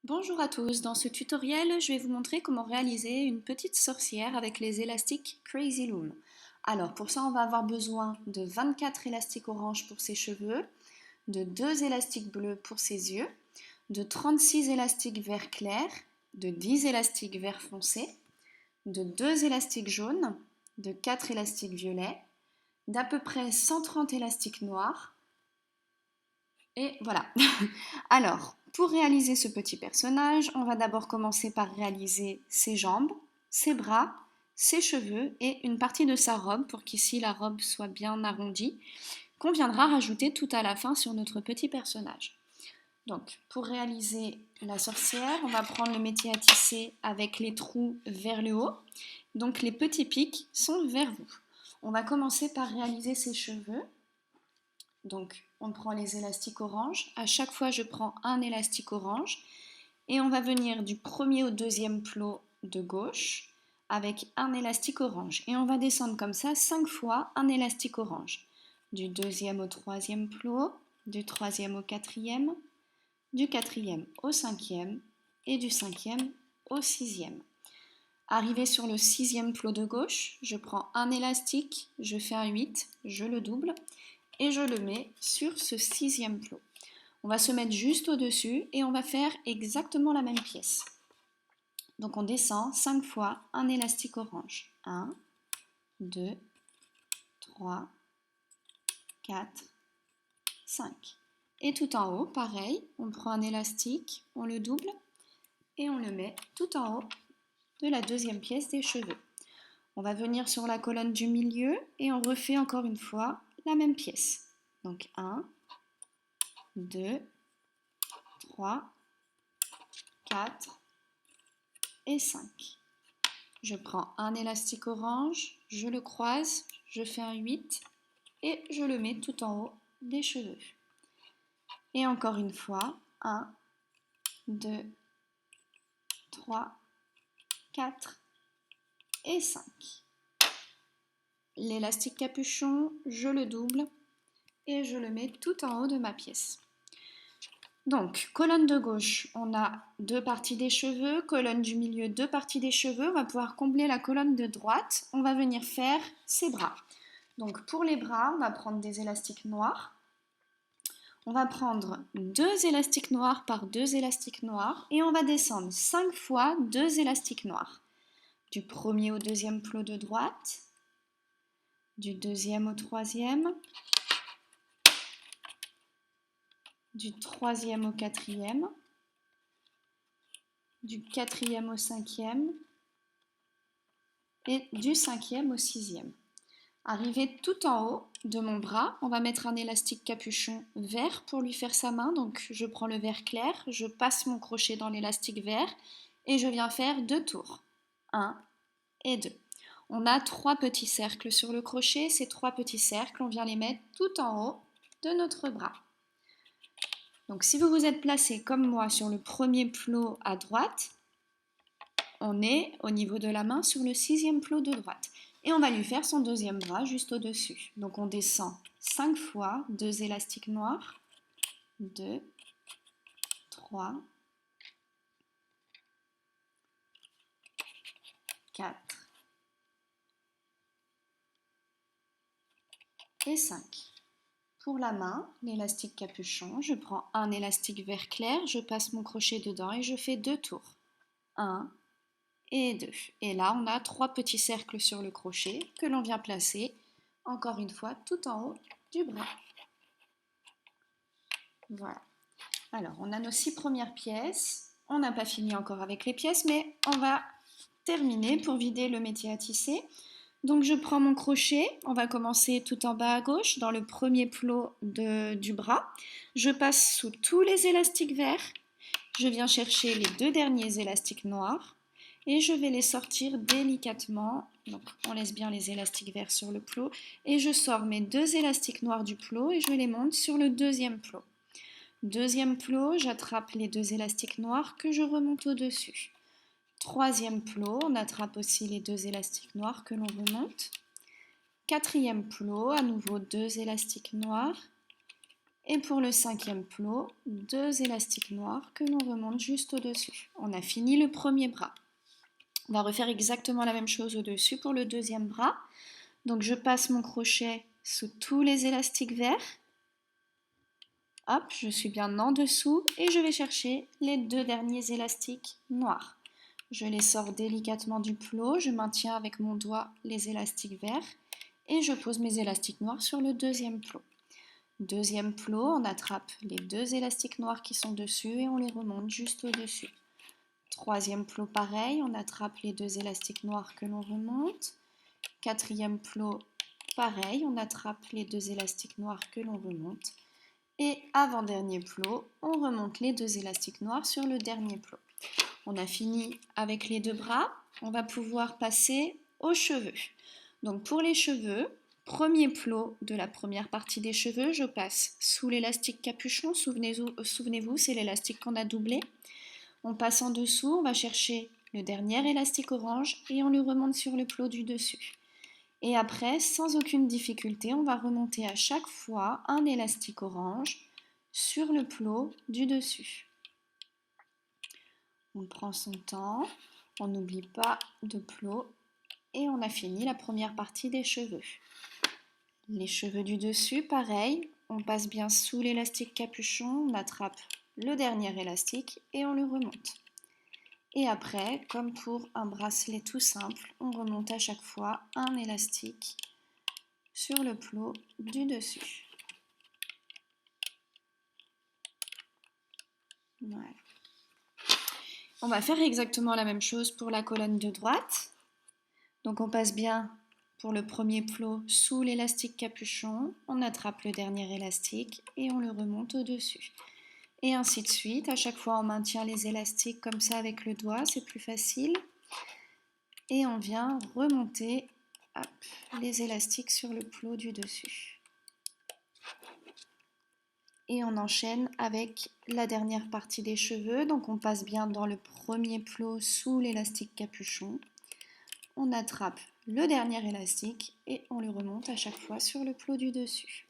Bonjour à tous, dans ce tutoriel, je vais vous montrer comment réaliser une petite sorcière avec les élastiques Crazy Loom. Alors pour ça, on va avoir besoin de 24 élastiques orange pour ses cheveux, de 2 élastiques bleus pour ses yeux, de 36 élastiques vert clair, de 10 élastiques vert foncé, de 2 élastiques jaunes, de 4 élastiques violets, d'à peu près 130 élastiques noirs, et voilà. Alors, pour réaliser ce petit personnage, on va d'abord commencer par réaliser ses jambes, ses bras, ses cheveux et une partie de sa robe pour qu'ici la robe soit bien arrondie, qu'on viendra rajouter tout à la fin sur notre petit personnage. Donc, pour réaliser la sorcière, on va prendre le métier à tisser avec les trous vers le haut. Donc, les petits pics sont vers vous. On va commencer par réaliser ses cheveux. Donc, on prend les élastiques orange. À chaque fois, je prends un élastique orange. Et on va venir du premier au deuxième plot de gauche avec un élastique orange. Et on va descendre comme ça 5 fois un élastique orange. Du deuxième au troisième plot, du troisième au quatrième, du quatrième au cinquième et du cinquième au sixième. Arrivé sur le sixième plot de gauche, je prends un élastique, je fais un 8, je le double et je le mets sur ce sixième plot. On va se mettre juste au-dessus et on va faire exactement la même pièce. Donc on descend 5 fois un élastique orange. 1, 2, 3, 4, 5. Et tout en haut, pareil, on prend un élastique, on le double et on le met tout en haut de la deuxième pièce des cheveux. On va venir sur la colonne du milieu et on refait encore une fois la même pièce. Donc 1, 2, 3, 4 et 5. Je prends un élastique orange, je le croise, je fais un 8 et je le mets tout en haut des cheveux. Et encore une fois, 1, 2, 3, 4 et 5. L'élastique capuchon, je le double et je le mets tout en haut de ma pièce. Donc, colonne de gauche, on a 2 parties des cheveux, colonne du milieu, 2 parties des cheveux. On va pouvoir combler la colonne de droite. On va venir faire ses bras. Donc, pour les bras, on va prendre des élastiques noirs. On va prendre 2 élastiques noirs par 2 élastiques noirs et on va descendre 5 fois 2 élastiques noirs. Du premier au deuxième plot de droite, du deuxième au troisième, du troisième au quatrième, du quatrième au cinquième et du cinquième au sixième. Arrivé tout en haut de mon bras, on va mettre un élastique capuchon vert pour lui faire sa main. Donc je prends le vert clair, je passe mon crochet dans l'élastique vert et je viens faire 2 tours. 1 et 2. On a 3 petits cercles sur le crochet. Ces 3 petits cercles, on vient les mettre tout en haut de notre bras. Donc si vous vous êtes placé comme moi sur le premier plot à droite, on est au niveau de la main sur le sixième plot de droite. Et on va lui faire son deuxième bras juste au-dessus. Donc on descend 5 fois 2 élastiques noirs. 2, 3, 4 et 5. Pour la main, l'élastique capuchon, je prends un élastique vert clair, je passe mon crochet dedans et je fais 2 tours. 1 et 2. Et là, on a 3 petits cercles sur le crochet que l'on vient placer, encore une fois, tout en haut du bras. Voilà. Alors, on a nos 6 premières pièces. On n'a pas fini encore avec les pièces, mais on va terminer pour vider le métier à tisser. Donc, je prends mon crochet. On va commencer tout en bas à gauche, dans le premier plot du bras. Je passe sous tous les élastiques verts. Je viens chercher les 2 derniers élastiques noirs et je vais les sortir délicatement. Donc, on laisse bien les élastiques verts sur le plot et je sors mes 2 élastiques noirs du plot et je les monte sur le deuxième plot. Deuxième plot, j'attrape les 2 élastiques noirs que je remonte au-dessus. Troisième plot, on attrape aussi les 2 élastiques noirs que l'on remonte. Quatrième plot, à nouveau 2 élastiques noirs. Et pour le 5e plot, 2 élastiques noirs que l'on remonte juste au-dessus. On a fini le premier bras. On va refaire exactement la même chose au-dessus pour le 2e bras. Donc je passe mon crochet sous tous les élastiques verts. Hop, je suis bien en dessous et je vais chercher les 2 derniers élastiques noirs. Je les sors délicatement du plot, je maintiens avec mon doigt les élastiques verts et je pose mes élastiques noirs sur le 2e plot. 2e plot, on attrape les 2 élastiques noirs qui sont dessus et on les remonte juste au-dessus. 3e plot, pareil, on attrape les 2 élastiques noirs que l'on remonte. 4e plot, pareil, on attrape les 2 élastiques noirs que l'on remonte. Et avant-dernier plot, on remonte les 2 élastiques noirs sur le dernier plot. On a fini avec les 2 bras, on va pouvoir passer aux cheveux. Donc pour les cheveux, premier plot de la première partie des cheveux, je passe sous l'élastique capuchon, souvenez-vous, c'est l'élastique qu'on a doublé. On passe en dessous, on va chercher le dernier élastique orange et on le remonte sur le plot du dessus. Et après, sans aucune difficulté, on va remonter à chaque fois un élastique orange sur le plot du dessus. On prend son temps, on n'oublie pas de plot et on a fini la première partie des cheveux. Les cheveux du dessus, pareil, on passe bien sous l'élastique capuchon, on attrape le dernier élastique et on le remonte. Et après, comme pour un bracelet tout simple, on remonte à chaque fois un élastique sur le plot du dessus. Voilà. On va faire exactement la même chose pour la colonne de droite. Donc on passe bien pour le premier plot sous l'élastique capuchon, on attrape le dernier élastique et on le remonte au-dessus. Et ainsi de suite, à chaque fois on maintient les élastiques comme ça avec le doigt, c'est plus facile. Et on vient remonter les élastiques sur le plot du dessus. Et on enchaîne avec la dernière partie des cheveux. Donc on passe bien dans le premier plot sous l'élastique capuchon. On attrape le dernier élastique et on le remonte à chaque fois sur le plot du dessus.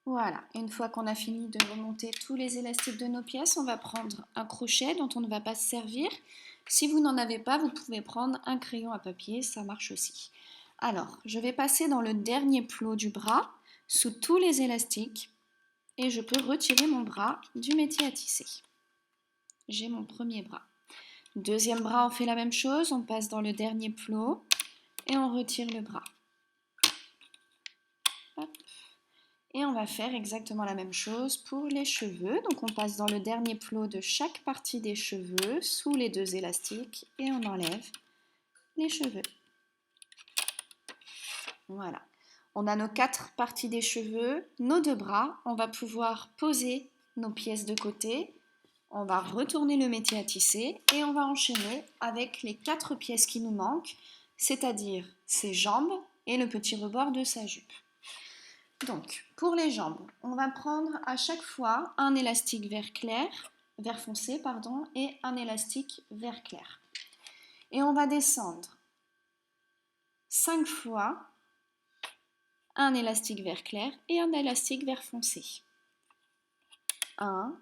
Voilà, une fois qu'on a fini de remonter tous les élastiques de nos pièces, on va prendre un crochet dont on ne va pas se servir. Si vous n'en avez pas, vous pouvez prendre un crayon à papier, ça marche aussi. Alors, je vais passer dans le dernier plot du bras, sous tous les élastiques, et je peux retirer mon bras du métier à tisser. J'ai mon premier bras. Deuxième bras, on fait la même chose, on passe dans le dernier plot et on retire le bras. Hop. Et on va faire exactement la même chose pour les cheveux. Donc on passe dans le dernier plot de chaque partie des cheveux, sous les 2 élastiques, et on enlève les cheveux. Voilà. On a nos 4 parties des cheveux, nos 2 bras. On va pouvoir poser nos pièces de côté. On va retourner le métier à tisser et on va enchaîner avec les 4 pièces qui nous manquent, c'est-à-dire ses jambes et le petit rebord de sa jupe. Donc, pour les jambes, on va prendre à chaque fois un élastique vert foncé, et un élastique vert clair. Et on va descendre 5 fois un élastique vert clair et un élastique vert foncé. 1,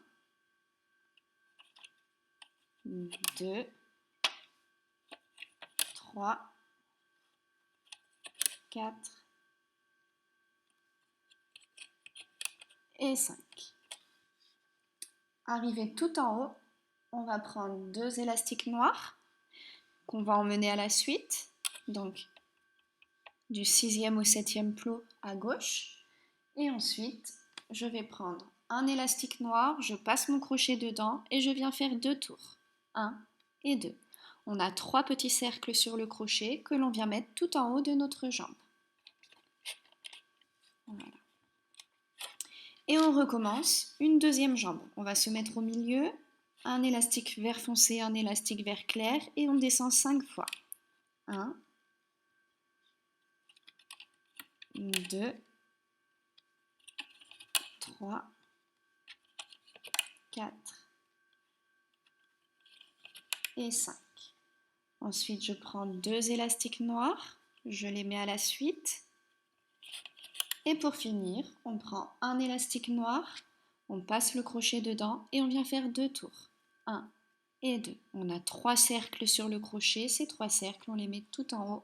2, 3, 4 et 5. Arrivé tout en haut, on va prendre 2 élastiques noirs qu'on va emmener à la suite, donc du 6e au 7e plot à gauche. Et ensuite, je vais prendre un élastique noir, je passe mon crochet dedans et je viens faire 2 tours. 1 et 2. On a 3 petits cercles sur le crochet que l'on vient mettre tout en haut de notre jambe. Voilà. Et on recommence une deuxième jambe. On va se mettre au milieu, un élastique vert foncé, un élastique vert clair et on descend 5 fois. 1, 2, 3, 4 et 5. Ensuite, je prends 2 élastiques noirs, je les mets à la suite. Et pour finir, on prend un élastique noir, on passe le crochet dedans et on vient faire 2 tours. 1 et 2. On a 3 cercles sur le crochet. Ces 3 cercles, on les met tout en haut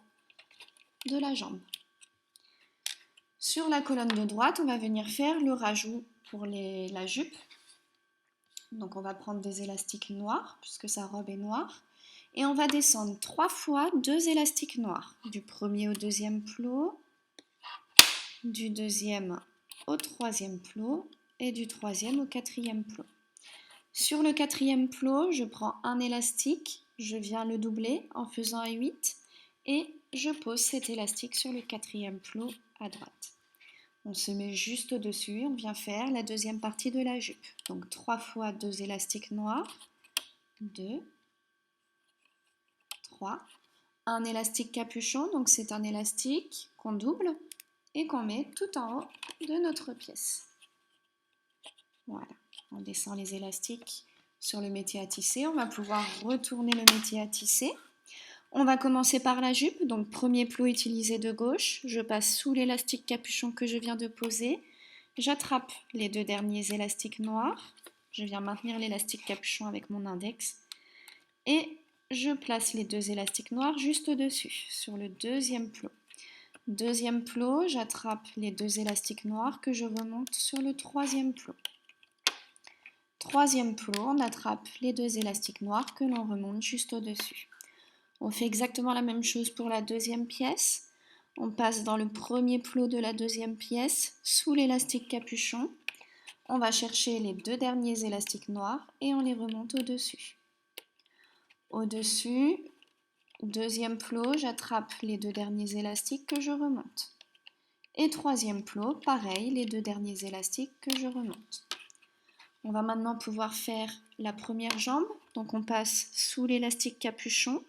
de la jambe. Sur la colonne de droite, on va venir faire le rajout pour la jupe. Donc on va prendre des élastiques noirs, puisque sa robe est noire. Et on va descendre 3 fois 2 élastiques noirs. Du premier au deuxième plot, du deuxième au troisième plot et du troisième au quatrième plot. Sur le quatrième plot, je prends un élastique, je viens le doubler en faisant un 8 et je pose cet élastique sur le quatrième plot à droite. On se met juste au-dessus, on vient faire la deuxième partie de la jupe. Donc 3 fois 2 élastiques noirs, 2, 3. Un élastique capuchon, donc c'est un élastique qu'on double et qu'on met tout en haut de notre pièce. Voilà, on descend les élastiques sur le métier à tisser. On va pouvoir retourner le métier à tisser. On va commencer par la jupe, donc premier plot utilisé de gauche. Je passe sous l'élastique capuchon que je viens de poser. J'attrape les 2 derniers élastiques noirs. Je viens maintenir l'élastique capuchon avec mon index. Et je place les 2 élastiques noirs juste au-dessus, sur le deuxième plot. Deuxième plot, j'attrape les 2 élastiques noirs que je remonte sur le troisième plot. Troisième plot, on attrape les 2 élastiques noirs que l'on remonte juste au-dessus. On fait exactement la même chose pour la deuxième pièce. On passe dans le premier plot de la deuxième pièce, sous l'élastique capuchon. On va chercher les 2 derniers élastiques noirs et on les remonte au-dessus. Au-dessus, deuxième plot, j'attrape les 2 derniers élastiques que je remonte. Et troisième plot, pareil, les 2 derniers élastiques que je remonte. On va maintenant pouvoir faire la première jambe. Donc on passe sous l'élastique capuchon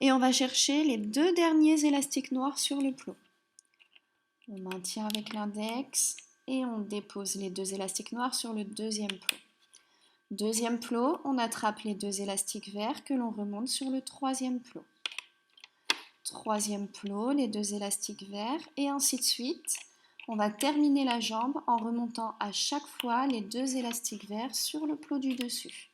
et on va chercher les 2 derniers élastiques noirs sur le plot. On maintient avec l'index et on dépose les 2 élastiques noirs sur le deuxième plot. Deuxième plot, on attrape les 2 élastiques verts que l'on remonte sur le troisième plot. Troisième plot, les 2 élastiques verts et ainsi de suite. On va terminer la jambe en remontant à chaque fois les 2 élastiques verts sur le plot du dessus.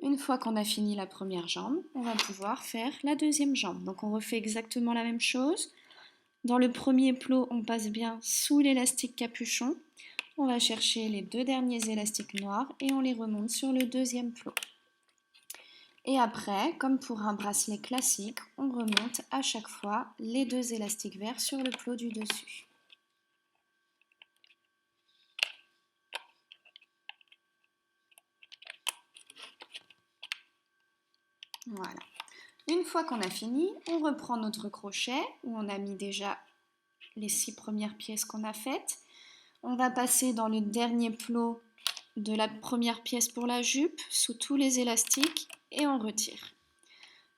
Une fois qu'on a fini la première jambe, on va pouvoir faire la deuxième jambe. Donc on refait exactement la même chose. Dans le premier plot, on passe bien sous l'élastique capuchon. On va chercher les 2 derniers élastiques noirs et on les remonte sur le deuxième plot. Et après, comme pour un bracelet classique, on remonte à chaque fois les 2 élastiques verts sur le plot du dessus. Voilà. Une fois qu'on a fini, on reprend notre crochet où on a mis déjà les 6 premières pièces qu'on a faites. On va passer dans le dernier plot de la première pièce pour la jupe, sous tous les élastiques et on retire.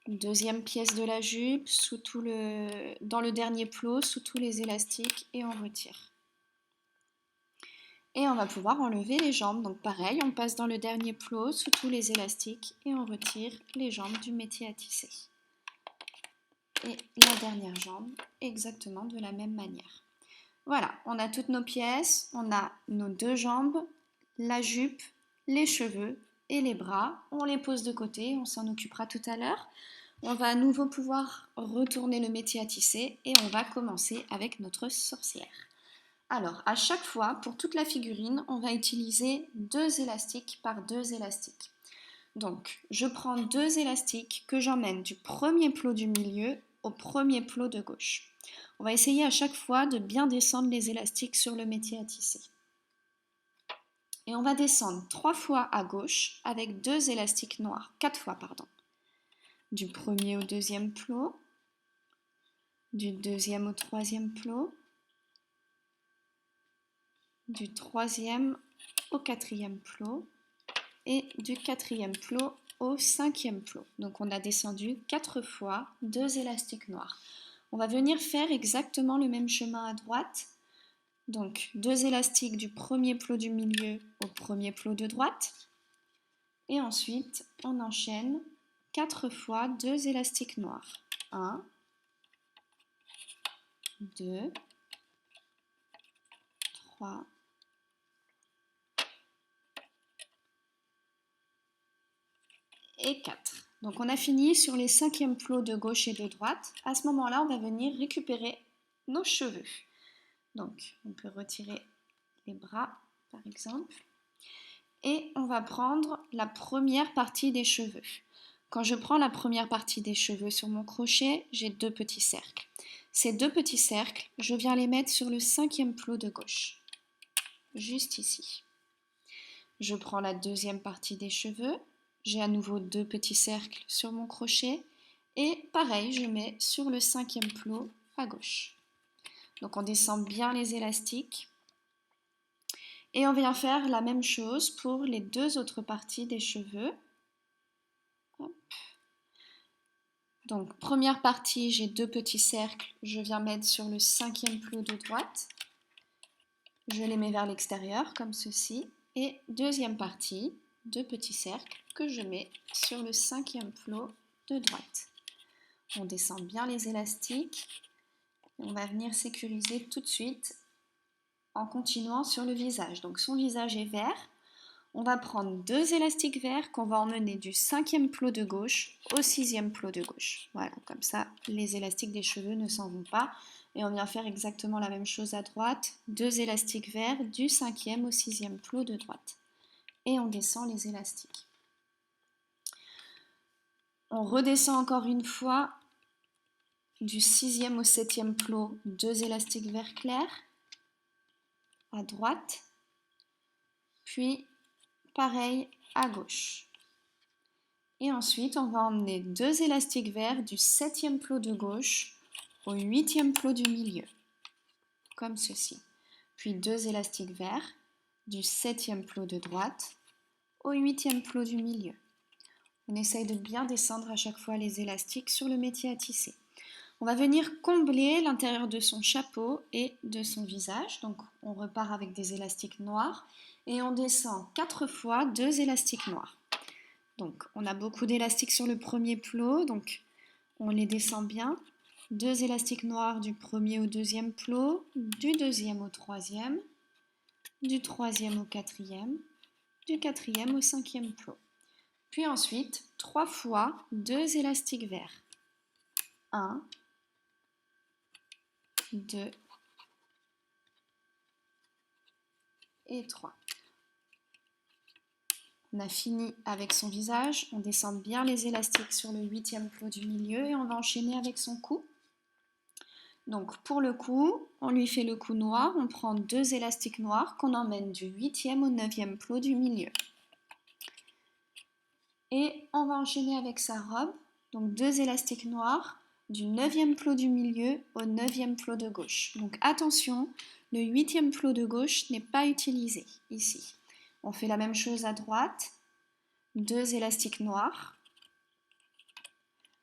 Deuxième pièce de la jupe, dans le dernier plot, sous tous les élastiques et on retire. Et on va pouvoir enlever les jambes. Donc pareil, on passe dans le dernier plot, sous tous les élastiques et on retire les jambes du métier à tisser. Et la dernière jambe, exactement de la même manière. Voilà, on a toutes nos pièces, on a nos 2 jambes, la jupe, les cheveux et les bras. On les pose de côté, on s'en occupera tout à l'heure. On va à nouveau pouvoir retourner le métier à tisser et on va commencer avec notre sorcière. Alors, à chaque fois, pour toute la figurine, on va utiliser 2 élastiques par 2 élastiques. Donc, je prends 2 élastiques que j'emmène du premier plot du milieu au premier plot de gauche. On va essayer à chaque fois de bien descendre les élastiques sur le métier à tisser. Et on va descendre 3 fois à gauche avec 2 élastiques noirs, 4 fois pardon. Du premier au deuxième plot, du deuxième au troisième plot, du troisième au quatrième plot et du quatrième plot au cinquième plot. Donc on a descendu 4 fois 2 élastiques noirs. On va venir faire exactement le même chemin à droite. Donc 2 élastiques du premier plot du milieu au premier plot de droite, Et ensuite, on enchaîne 4 fois 2 élastiques noirs. 1, 2, 3, et 4. Donc on a fini sur les 5e plots de gauche et de droite. À ce moment-là, on va venir récupérer nos cheveux. Donc on peut retirer les bras, par exemple. Et on va prendre la première partie des cheveux. Quand je prends la première partie des cheveux sur mon crochet, j'ai 2 petits cercles. Ces 2 petits cercles, je viens les mettre sur le 5e plot de gauche, juste ici. Je prends la deuxième partie des cheveux, j'ai à nouveau 2 petits cercles sur mon crochet et pareil, je mets sur le 5e plot à gauche. Donc on descend bien les élastiques et on vient faire la même chose pour les 2 autres parties des cheveux. Hop. Donc première partie, j'ai 2 petits cercles, je viens mettre sur le 5e plot de droite. Je les mets vers l'extérieur comme ceci. Et deuxième partie, 2 petits cercles que je mets sur le 5e plot de droite. On descend bien les élastiques. Et on va venir sécuriser tout de suite en continuant sur le visage. Donc son visage est vert. On va prendre 2 élastiques verts qu'on va emmener du 5e plot de gauche au 6e plot de gauche. Voilà, comme ça, les élastiques des cheveux ne s'en vont pas. Et on vient faire exactement la même chose à droite. 2 élastiques verts du 5e au 6e plot de droite. Et on descend les élastiques. On redescend encore une fois du 6e au 7e plot, 2 élastiques vert clair à droite. Puis pareil à gauche. Et ensuite, on va emmener 2 élastiques verts du 7e plot de gauche au 8e plot du milieu, comme ceci. Puis 2 élastiques verts du 7e plot de droite au 8e plot du milieu. On essaye de bien descendre à chaque fois les élastiques sur le métier à tisser. On va venir combler l'intérieur de son chapeau et de son visage. Donc on repart avec des élastiques noirs et on descend 4 fois 2 élastiques noirs. Donc on a beaucoup d'élastiques sur le premier plot, donc on les descend bien. 2 élastiques noirs du premier au deuxième plot, du deuxième au troisième, du troisième au quatrième, du quatrième au 5e plot. Puis ensuite, 3 fois 2 élastiques verts. 1, 2 et 3. On a fini avec son visage, on descend bien les élastiques sur le 8e plot du milieu et on va enchaîner avec son cou. Donc pour le cou, on lui fait le cou noir, on prend 2 élastiques noirs qu'on emmène du 8e au 9e plot du milieu. Et on va enchaîner avec sa robe, donc 2 élastiques noirs du 9e plot du milieu au 9e plot de gauche. Donc attention, le 8e plot de gauche n'est pas utilisé ici. On fait la même chose à droite, 2 élastiques noirs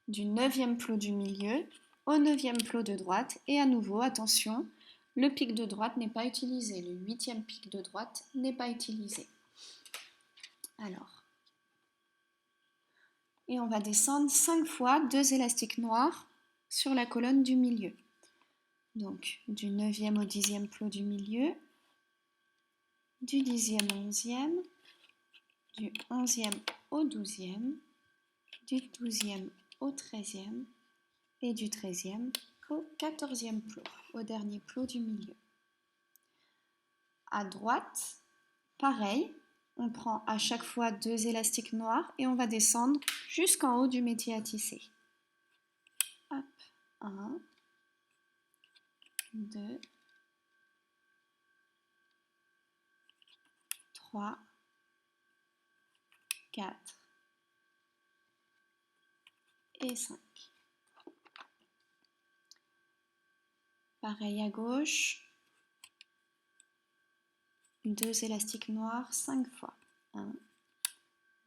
du 9e plot du milieu au 9e plot de droite et à nouveau, attention, le pic de droite n'est pas utilisé, le 8e pic de droite n'est pas utilisé. Alors, et on va descendre 5 fois 2 élastiques noirs sur la colonne du milieu. Donc du 9e au 10e plot du milieu, du 10e au 11e, du 11e au 12e, du 12e au 13e et du 13e au 14e plot, au dernier plot du milieu. À droite, pareil, on prend à chaque fois 2 élastiques noirs et on va descendre jusqu'en haut du métier à tisser. Hop, 1, 2, 3, 4 et 5. Pareil à gauche, 2 élastiques noirs 5 fois. 1,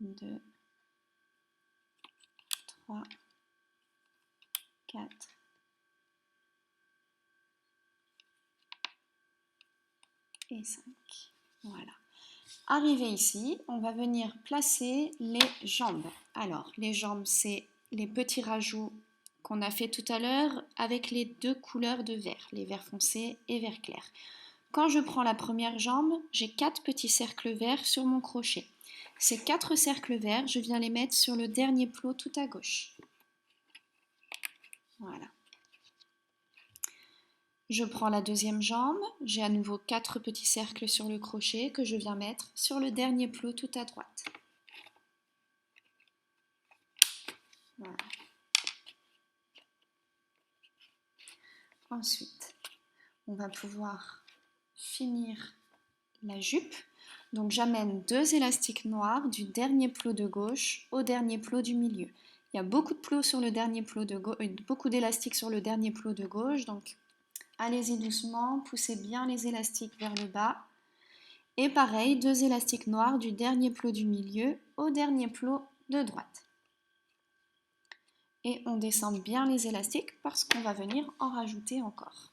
2, 3, 4 et 5. Voilà. Arrivé ici, on va venir placer les jambes. Alors, les jambes, c'est les petits rajouts qu'on a fait tout à l'heure avec les deux couleurs de vert, les verts foncés et vert clair. Quand je prends la première jambe, j'ai 4 petits cercles verts sur mon crochet. Ces 4 cercles verts, je viens les mettre sur le dernier plot tout à gauche. Voilà. Je prends la deuxième jambe, j'ai à nouveau 4 petits cercles sur le crochet que je viens mettre sur le dernier plot tout à droite. Voilà. Ensuite, on va pouvoir finir la jupe. Donc j'amène 2 élastiques noirs du dernier plot de gauche au dernier plot du milieu. Il y a beaucoup de plots sur le dernier plot de gauche, beaucoup d'élastiques sur le dernier plot de gauche, donc allez-y doucement, poussez bien les élastiques vers le bas. Et pareil, 2 élastiques noirs du dernier plot du milieu au dernier plot de droite. Et on descend bien les élastiques parce qu'on va venir en rajouter encore.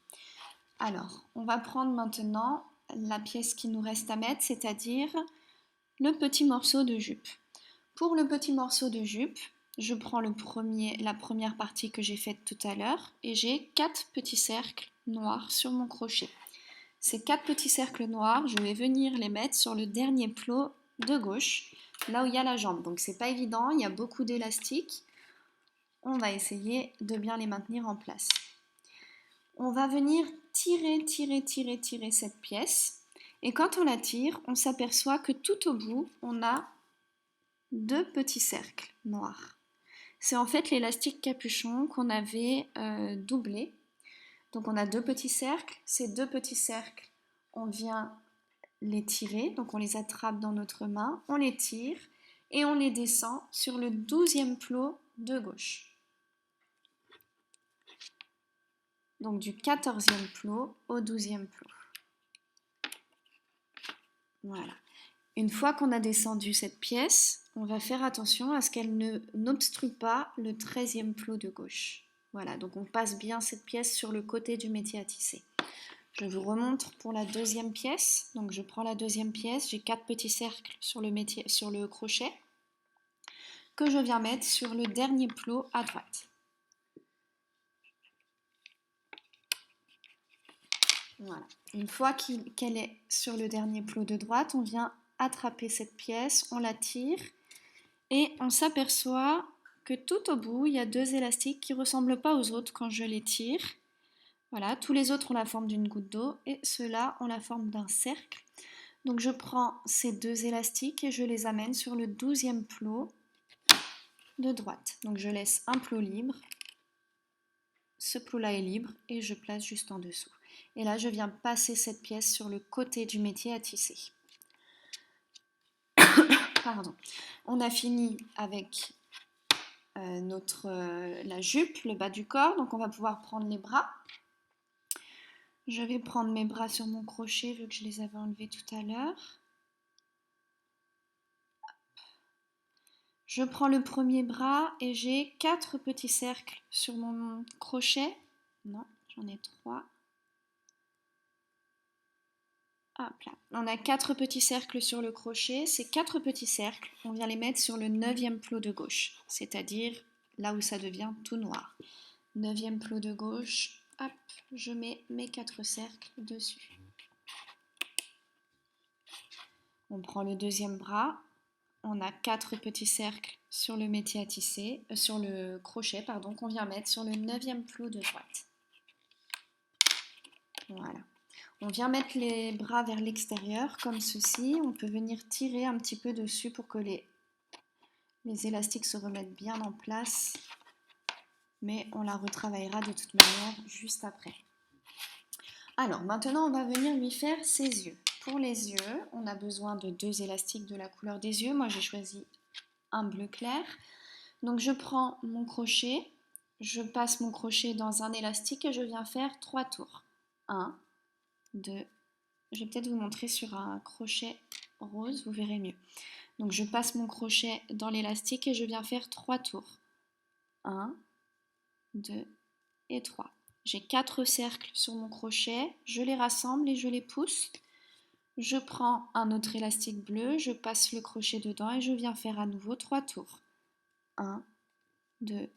Alors, on va prendre maintenant la pièce qui nous reste à mettre, c'est-à-dire le petit morceau de jupe. Pour le petit morceau de jupe, je prends la première partie que j'ai faite tout à l'heure et j'ai 4 petits cercles noirs sur mon crochet. Ces 4 petits cercles noirs, je vais venir les mettre sur le dernier plot de gauche, là où il y a la jambe. Donc c'est pas évident, il y a beaucoup d'élastiques. On va essayer de bien les maintenir en place. On va venir tirer cette pièce. Et quand on la tire, on s'aperçoit que tout au bout, on a 2 petits cercles noirs. C'est en fait l'élastique capuchon qu'on avait doublé. Donc on a 2 petits cercles. Ces 2 petits cercles, on vient les tirer. Donc on les attrape dans notre main, on les tire et on les descend sur le 12e plot de gauche. Donc du 14e plot au 12e plot. Voilà. Une fois qu'on a descendu cette pièce, on va faire attention à ce qu'elle n'obstrue pas le 13e plot de gauche. Voilà, donc on passe bien cette pièce sur le côté du métier à tisser. Je vous remontre pour la deuxième pièce. Donc je prends la deuxième pièce, j'ai 4 petits cercles sur le crochet que je viens mettre sur le dernier plot à droite. Voilà. Une fois qu'elle est sur le dernier plot de droite, on vient attraper cette pièce, on la tire et on s'aperçoit que tout au bout, il y a 2 élastiques qui ne ressemblent pas aux autres quand je les tire. Voilà, tous les autres ont la forme d'une goutte d'eau et ceux-là ont la forme d'un cercle. Donc je prends ces 2 élastiques et je les amène sur le 12e plot de droite. Donc je laisse un plot libre, ce plot-là est libre et je place juste en dessous. Et là, je viens passer cette pièce sur le côté du métier à tisser. Pardon. On a fini avec la jupe, le bas du corps, donc on va pouvoir prendre les bras. Je vais prendre mes bras sur mon crochet vu que je les avais enlevés tout à l'heure. Je prends le premier bras et j'ai 4 petits cercles sur mon crochet. Non, j'en ai 3. Hop là. On a 4 petits cercles sur le crochet. Ces 4 petits cercles, on vient les mettre sur le 9e plot de gauche, c'est-à-dire là où ça devient tout noir. 9e plot de gauche, hop, je mets mes 4 cercles dessus. On prend le deuxième bras, on a 4 petits cercles sur le métier à tisser, sur le crochet, pardon, qu'on vient mettre sur le 9e plot de droite. Voilà. On vient mettre les bras vers l'extérieur comme ceci. On peut venir tirer un petit peu dessus pour que les élastiques se remettent bien en place. Mais on la retravaillera de toute manière juste après. Alors maintenant on va venir lui faire ses yeux. Pour les yeux, on a besoin de 2 élastiques de la couleur des yeux. Moi j'ai choisi un bleu clair. Donc je prends mon crochet, je passe mon crochet dans un élastique et je viens faire 3 tours. 1, 2, je vais peut-être vous montrer sur un crochet rose, vous verrez mieux. Donc je passe mon crochet dans l'élastique et je viens faire 3 tours. 1, 2 et 3. J'ai 4 cercles sur mon crochet, je les rassemble et je les pousse Je prends un autre élastique bleu, je passe le crochet dedans et je viens faire à nouveau 3 tours. 1, 2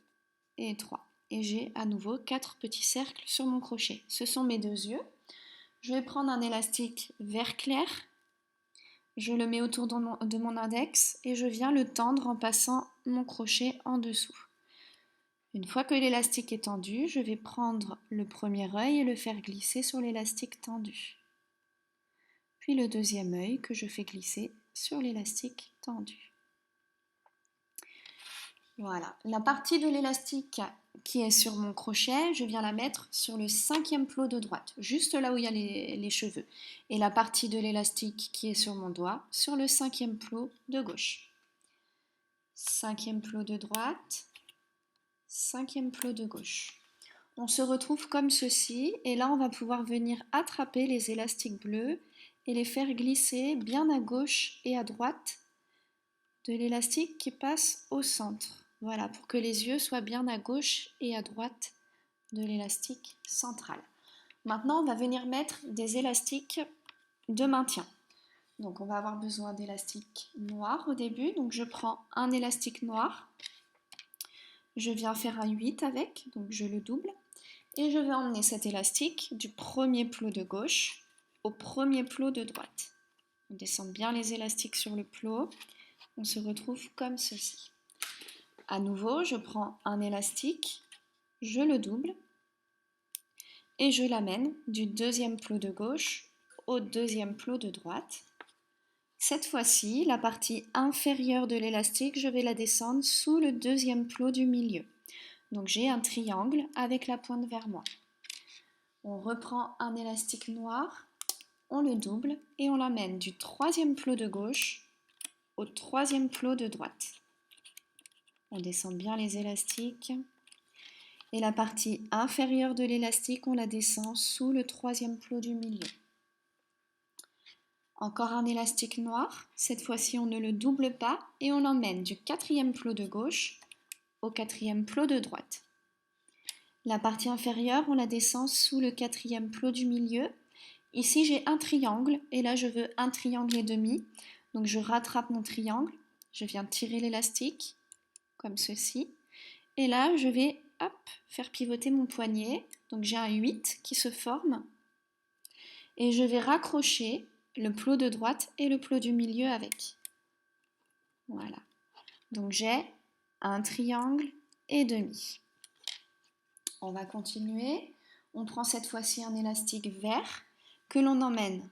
et 3. Et j'ai à nouveau 4 petits cercles sur mon crochet. Ce sont mes 2 yeux. Je vais prendre un élastique vert clair, je le mets autour de mon index et je viens le tendre en passant mon crochet en dessous. Une fois que l'élastique est tendu, je vais prendre le premier œil et le faire glisser sur l'élastique tendu. Puis le deuxième œil que je fais glisser sur l'élastique tendu. Voilà, la partie de l'élastique qui est sur mon crochet, je viens la mettre sur le 5e plot de droite, juste là où il y a les cheveux. Et la partie de l'élastique qui est sur mon doigt, sur le 5e plot de gauche. 5e plot de droite, 5e plot de gauche. On se retrouve comme ceci, et là on va pouvoir venir attraper les élastiques bleus et les faire glisser bien à gauche et à droite de l'élastique qui passe au centre. Voilà, pour que les yeux soient bien à gauche et à droite de l'élastique central. Maintenant, on va venir mettre des élastiques de maintien. Donc, on va avoir besoin d'élastiques noirs au début. Donc, je prends un élastique noir. Je viens faire un 8 avec, donc je le double. Et je vais emmener cet élastique du premier plot de gauche au premier plot de droite. On descend bien les élastiques sur le plot. On se retrouve comme ceci. À nouveau, je prends un élastique, je le double et je l'amène du deuxième plot de gauche au deuxième plot de droite. Cette fois-ci, la partie inférieure de l'élastique, je vais la descendre sous le deuxième plot du milieu. Donc j'ai un triangle avec la pointe vers moi. On reprend un élastique noir, on le double et on l'amène du troisième plot de gauche au troisième plot de droite. On descend bien les élastiques. Et la partie inférieure de l'élastique, on la descend sous le troisième plot du milieu. Encore un élastique noir. Cette fois-ci, on ne le double pas et on l'emmène du quatrième plot de gauche au quatrième plot de droite. La partie inférieure, on la descend sous le quatrième plot du milieu. Ici, j'ai un triangle et là, je veux un triangle et demi. Donc, je rattrape mon triangle. Je viens tirer l'élastique comme ceci. Et là, je vais faire pivoter mon poignet. Donc j'ai un 8 qui se forme. Et je vais raccrocher le plot de droite et le plot du milieu avec. Voilà. Donc j'ai un triangle et demi. On va continuer. On prend cette fois-ci un élastique vert que l'on emmène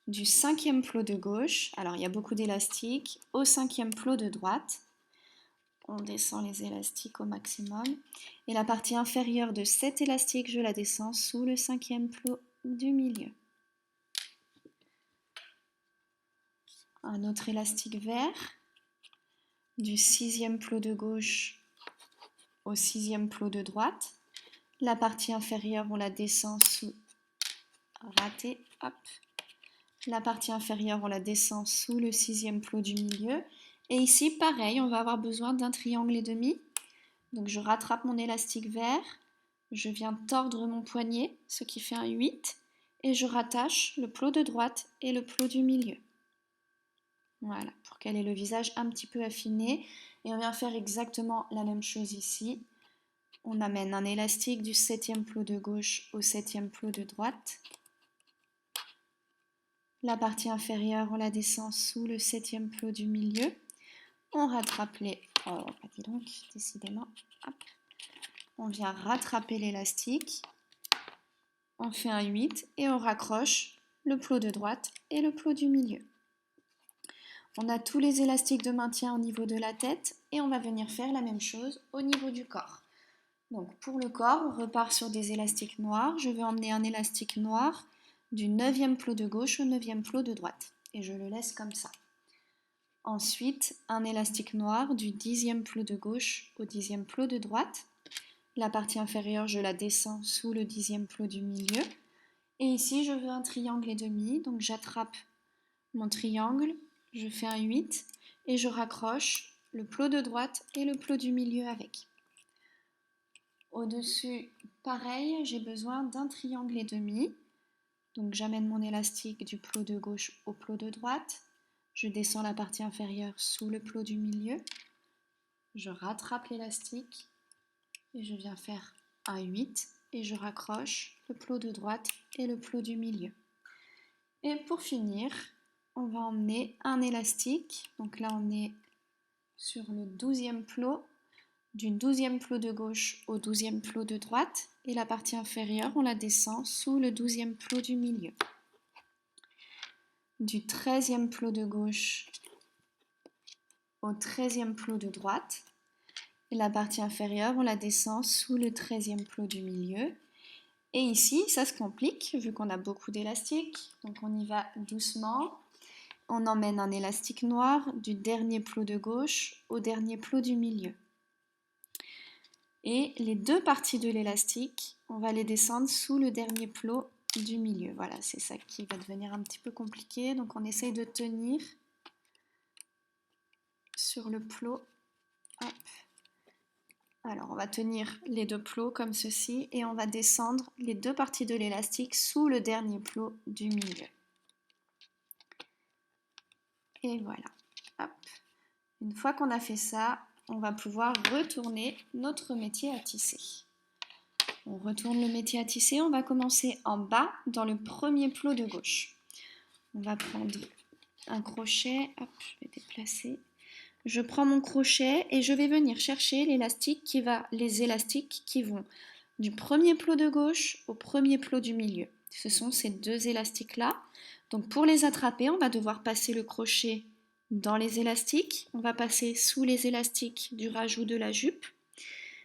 du 5e plot de gauche. Alors il y a beaucoup d'élastiques. Au 5e plot de droite. On descend les élastiques au maximum. Et la partie inférieure de cet élastique, je la descends sous le 5e plot du milieu. Un autre élastique vert. Du 6e plot de gauche au 6e plot de droite. La partie inférieure, on la descend sous... Raté, hop. La partie inférieure, on la descend sous le 6e plot du milieu. Et ici, pareil, on va avoir besoin d'un triangle et demi. Donc je rattrape mon élastique vert, je viens tordre mon poignet, ce qui fait un 8, et je rattache le plot de droite et le plot du milieu. Voilà, pour qu'elle ait le visage un petit peu affiné. Et on vient faire exactement la même chose ici. On amène un élastique du 7e plot de gauche au 7e plot de droite. La partie inférieure, on la descend sous le 7e plot du milieu. On rattrape les... Oh, dis donc, décidément. Hop. On vient rattraper l'élastique. On fait un 8 et on raccroche le plot de droite et le plot du milieu. On a tous les élastiques de maintien au niveau de la tête et on va venir faire la même chose au niveau du corps. Donc pour le corps, on repart sur des élastiques noirs. Je vais emmener un élastique noir du 9e plot de gauche au 9e plot de droite. Et je le laisse comme ça. Ensuite, un élastique noir du 10e plot de gauche au 10e plot de droite. La partie inférieure, je la descends sous le 10e plot du milieu. Et ici, je veux un triangle et demi. Donc j'attrape mon triangle, je fais un 8 et je raccroche le plot de droite et le plot du milieu avec. Au-dessus, pareil, j'ai besoin d'un triangle et demi. Donc j'amène mon élastique du plot de gauche au plot de droite. Je descends la partie inférieure sous le plot du milieu. Je rattrape l'élastique et je viens faire un 8 et je raccroche le plot de droite et le plot du milieu. Et pour finir, on va emmener un élastique. Donc là, on est sur le 12e plot, du 12e plot de gauche au 12e plot de droite. Et la partie inférieure, on la descend sous le 12e plot du milieu. Du 13e plot de gauche au 13e plot de droite. Et la partie inférieure, on la descend sous le 13e plot du milieu. Et ici, ça se complique vu qu'on a beaucoup d'élastiques. Donc on y va doucement. On emmène un élastique noir du dernier plot de gauche au dernier plot du milieu. Et les deux parties de l'élastique, on va les descendre sous le dernier plot du milieu. Voilà, c'est ça qui va devenir un petit peu compliqué. Donc on essaye de tenir sur le plot. Hop. Alors on va tenir les deux plots comme ceci et on va descendre les deux parties de l'élastique sous le dernier plot du milieu. Et voilà. Hop. Une fois qu'on a fait ça, on va pouvoir retourner notre métier à tisser. On retourne le métier à tisser, on va commencer en bas dans le premier plot de gauche. On va prendre un crochet, hop, je vais déplacer. Je prends mon crochet et je vais venir chercher les élastiques qui vont du premier plot de gauche au premier plot du milieu. Ce sont ces deux élastiques-là. Donc pour les attraper, on va devoir passer le crochet dans les élastiques. On va passer sous les élastiques du rajout de la jupe,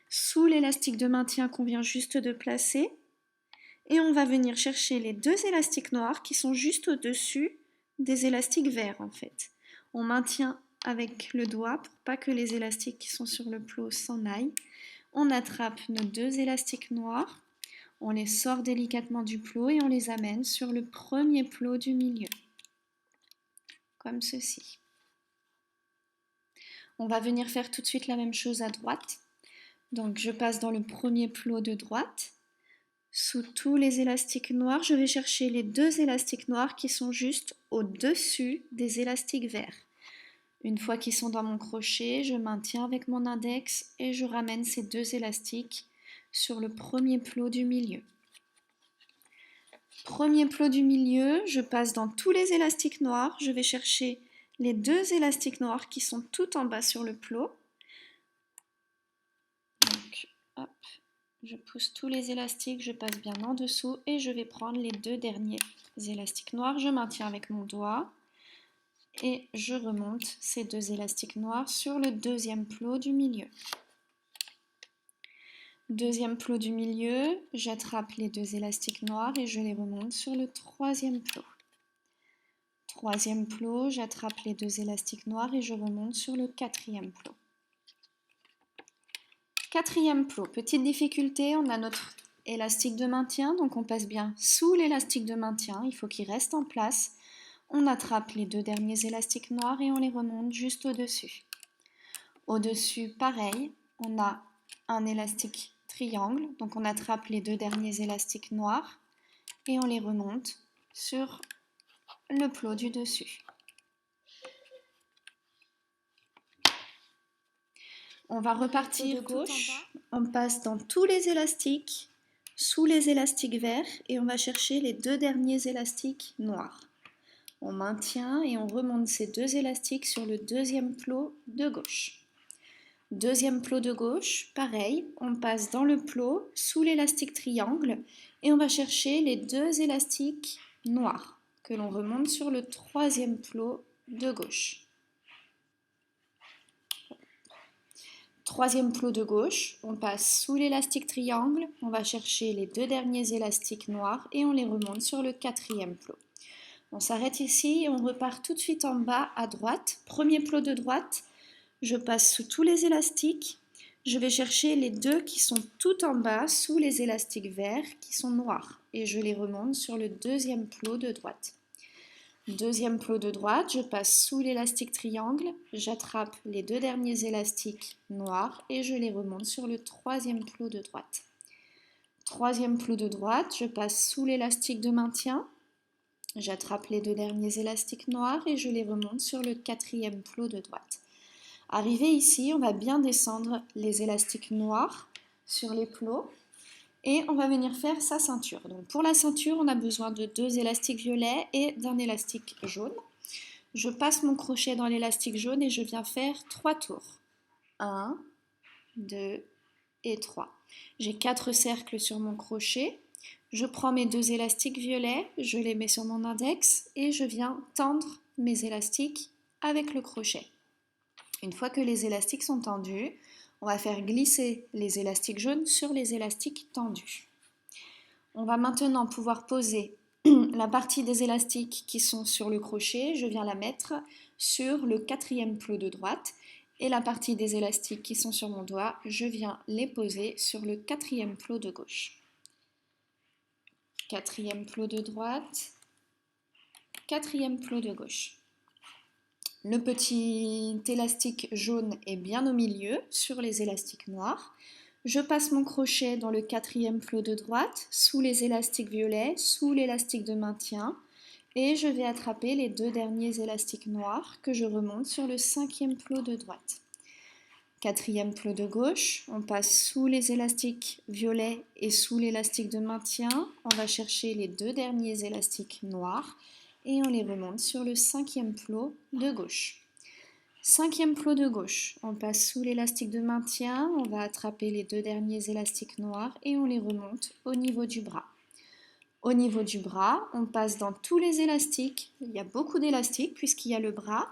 sous l'élastique de maintien qu'on vient juste de placer. Et on va venir chercher les deux élastiques noirs qui sont juste au-dessus des élastiques verts en fait. On maintient avec le doigt pour pas que les élastiques qui sont sur le plot s'en aillent. On attrape nos deux élastiques noirs, on les sort délicatement du plot et on les amène sur le premier plot du milieu, comme ceci. On va venir faire tout de suite la même chose à droite. Donc je passe dans le premier plot de droite. Sous tous les élastiques noirs, je vais chercher les deux élastiques noirs qui sont juste au-dessus des élastiques verts. Une fois qu'ils sont dans mon crochet, je maintiens avec mon index et je ramène ces deux élastiques sur le premier plot du milieu. Premier plot du milieu, je passe dans tous les élastiques noirs, je vais chercher les deux élastiques noirs qui sont tout en bas sur le plot. Donc, hop, je pousse tous les élastiques, je passe bien en dessous et je vais prendre les deux derniers élastiques noirs. Je maintiens avec mon doigt et je remonte ces deux élastiques noirs sur le deuxième plot du milieu. Deuxième plot du milieu, j'attrape les deux élastiques noirs et je les remonte sur le troisième plot. Troisième plot, j'attrape les deux élastiques noirs et je remonte sur le quatrième plot. Quatrième plot, petite difficulté, on a notre élastique de maintien, donc on passe bien sous l'élastique de maintien, il faut qu'il reste en place. On attrape les deux derniers élastiques noirs et on les remonte juste au-dessus. Au-dessus, pareil, on a un élastique triangle, donc on attrape les deux derniers élastiques noirs et on les remonte sur le plot du dessus. On va repartir de gauche, on passe dans tous les élastiques, sous les élastiques verts et on va chercher les deux derniers élastiques noirs. On maintient et on remonte ces deux élastiques sur le deuxième plot de gauche. Deuxième plot de gauche, pareil, on passe dans le plot sous l'élastique triangle et on va chercher les deux élastiques noirs que l'on remonte sur le troisième plot de gauche. Troisième plot de gauche, on passe sous l'élastique triangle, on va chercher les deux derniers élastiques noirs et on les remonte sur le quatrième plot. On s'arrête ici et on repart tout de suite en bas à droite. Premier plot de droite, je passe sous tous les élastiques. Je vais chercher les deux qui sont tout en bas sous les élastiques verts qui sont noirs et je les remonte sur le deuxième plot de droite. Deuxième plot de droite, je passe sous l'élastique triangle, j'attrape les deux derniers élastiques noirs et je les remonte sur le troisième plot de droite. Troisième plot de droite, je passe sous l'élastique de maintien, J'attrape les deux derniers élastiques noirs et je les remonte sur le quatrième plot de droite. Arrivé ici, on va bien descendre les élastiques noirs sur les plots et on va venir faire sa ceinture. Donc pour la ceinture, on a besoin de 2 élastiques violets et d'un élastique jaune. Je passe mon crochet dans l'élastique jaune et je viens faire 3 tours. 1, 2 et 3. J'ai 4 cercles sur mon crochet. Je prends mes 2 élastiques violets, je les mets sur mon index et je viens tendre mes élastiques avec le crochet. Une fois que les élastiques sont tendus, on va faire glisser les élastiques jaunes sur les élastiques tendus. On va maintenant pouvoir poser la partie des élastiques qui sont sur le crochet, je viens la mettre sur le quatrième plot de droite et la partie des élastiques qui sont sur mon doigt, je viens les poser sur le quatrième plot de gauche. Quatrième plot de droite, quatrième plot de gauche. Le petit élastique jaune est bien au milieu sur les élastiques noirs. Je passe mon crochet dans le quatrième plot de droite, sous les élastiques violets, sous l'élastique de maintien et je vais attraper les 2 derniers élastiques noirs que je remonte sur le cinquième plot de droite. Quatrième plot de gauche, on passe sous les élastiques violets et sous l'élastique de maintien. On va chercher les 2 derniers élastiques noirs et on les remonte sur le cinquième plot de gauche. Cinquième plot de gauche, on passe sous l'élastique de maintien, on va attraper les 2 derniers élastiques noirs et on les remonte au niveau du bras. Au niveau du bras, on passe dans tous les élastiques, il y a beaucoup d'élastiques puisqu'il y a le bras,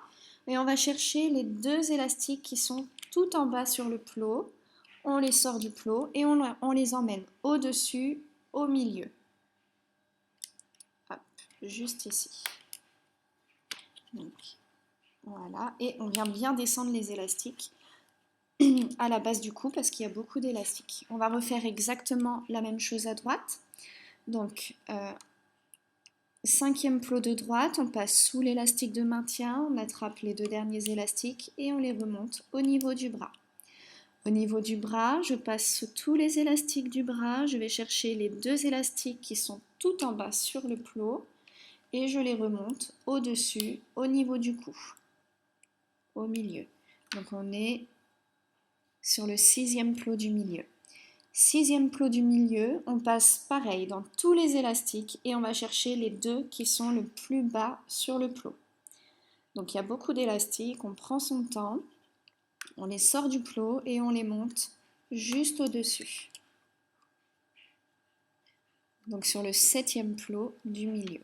et on va chercher les 2 élastiques qui sont tout en bas sur le plot, on les sort du plot et on les emmène au-dessus, au milieu. Hop, juste ici. Donc, voilà, et on vient bien descendre les élastiques à la base du cou parce qu'il y a beaucoup d'élastiques. On va refaire exactement la même chose à droite. Donc, cinquième plot de droite, on passe sous l'élastique de maintien, on attrape les 2 derniers élastiques et on les remonte au niveau du bras. Au niveau du bras, je passe sous tous les élastiques du bras, je vais chercher les 2 élastiques qui sont tout en bas sur le plot et je les remonte au-dessus, au niveau du cou, au milieu. Donc on est sur le 6e plot du milieu. 6e plot du milieu, on passe pareil dans tous les élastiques et on va chercher les 2 qui sont le plus bas sur le plot. Donc il y a beaucoup d'élastiques, on prend son temps, on les sort du plot et on les monte juste au-dessus. Donc sur le 7e plot du milieu.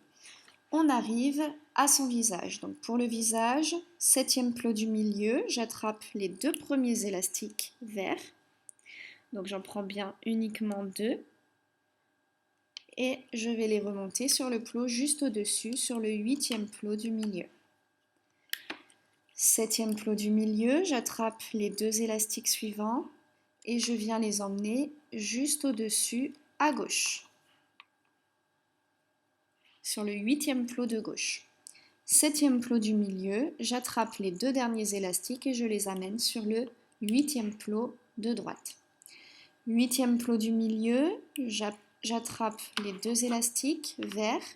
On arrive à son visage. Donc pour le visage, 7e plot du milieu, j'attrape les 2 premiers élastiques verts. Donc j'en prends bien uniquement 2 et je vais les remonter sur le plot juste au-dessus, sur le 8e plot du milieu. 7e plot du milieu, j'attrape les 2 élastiques suivants et je viens les emmener juste au-dessus à gauche, sur le 8e plot de gauche. 7e plot du milieu, j'attrape les 2 derniers élastiques et je les amène sur le 8e plot de droite. 8e plot du milieu, j'attrape les 2 élastiques verts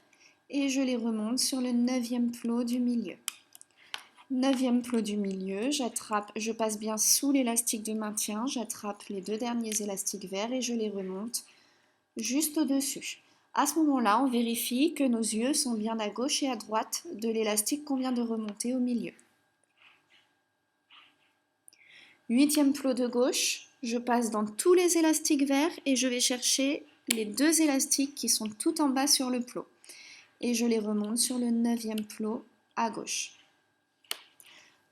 et je les remonte sur le 9e plot du milieu. 9e plot du milieu, je passe bien sous l'élastique de maintien, j'attrape les 2 derniers élastiques verts et je les remonte juste au-dessus. À ce moment-là, on vérifie que nos yeux sont bien à gauche et à droite de l'élastique qu'on vient de remonter au milieu. 8e plot de gauche, je passe dans tous les élastiques verts et je vais chercher les 2 élastiques qui sont tout en bas sur le plot. Et je les remonte sur le 9e plot à gauche.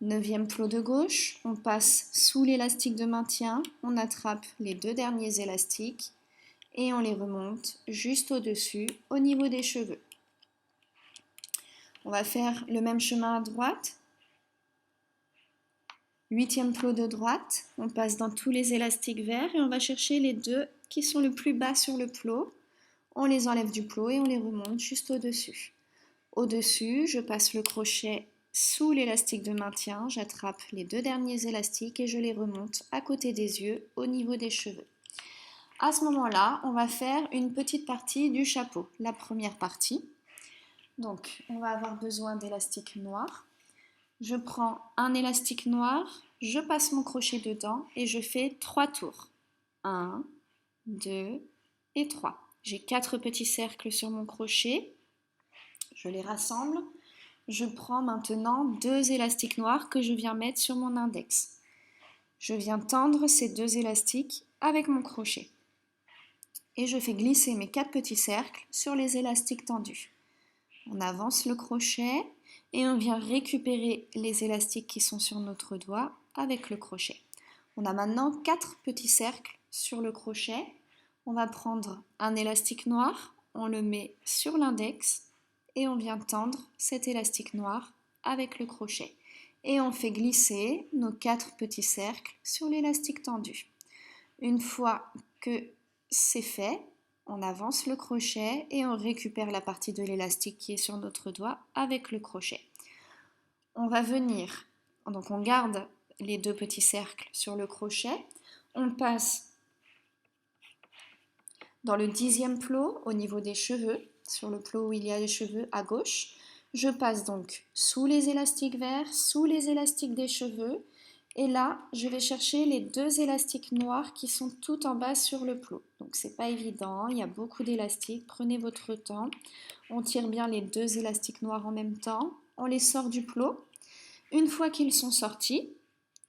9e plot de gauche, on passe sous l'élastique de maintien, on attrape les 2 derniers élastiques et on les remonte juste au-dessus, au niveau des cheveux. On va faire le même chemin à droite. 8e plot de droite, on passe dans tous les élastiques verts et on va chercher les 2 qui sont le plus bas sur le plot. On les enlève du plot et on les remonte juste au-dessus. Au-dessus, je passe le crochet sous l'élastique de maintien, j'attrape les 2 derniers élastiques et je les remonte à côté des yeux, au niveau des cheveux. À ce moment-là, on va faire une petite partie du chapeau. La première partie. Donc, on va avoir besoin d'élastique noir. Je prends un élastique noir, je passe mon crochet dedans et je fais 3 tours. 1, 2 et 3. J'ai 4 petits cercles sur mon crochet. Je les rassemble. Je prends maintenant 2 élastiques noirs que je viens mettre sur mon index. Je viens tendre ces 2 élastiques avec mon crochet. Et je fais glisser mes 4 petits cercles sur les élastiques tendus. On avance le crochet et on vient récupérer les élastiques qui sont sur notre doigt avec le crochet. On a maintenant 4 petits cercles sur le crochet. On va prendre un élastique noir, on le met sur l'index et on vient tendre cet élastique noir avec le crochet. Et on fait glisser nos 4 petits cercles sur l'élastique tendu. Une fois que c'est fait, on avance le crochet et on récupère la partie de l'élastique qui est sur notre doigt avec le crochet. On va venir, donc on garde les 2 petits cercles sur le crochet, on passe dans le 10e plot au niveau des cheveux, sur le plot où il y a les cheveux à gauche. Je passe donc sous les élastiques verts, sous les élastiques des cheveux, et là, je vais chercher les 2 élastiques noirs qui sont tout en bas sur le plot. Donc c'est pas évident, il y a beaucoup d'élastiques, prenez votre temps. On tire bien les 2 élastiques noirs en même temps, on les sort du plot. Une fois qu'ils sont sortis,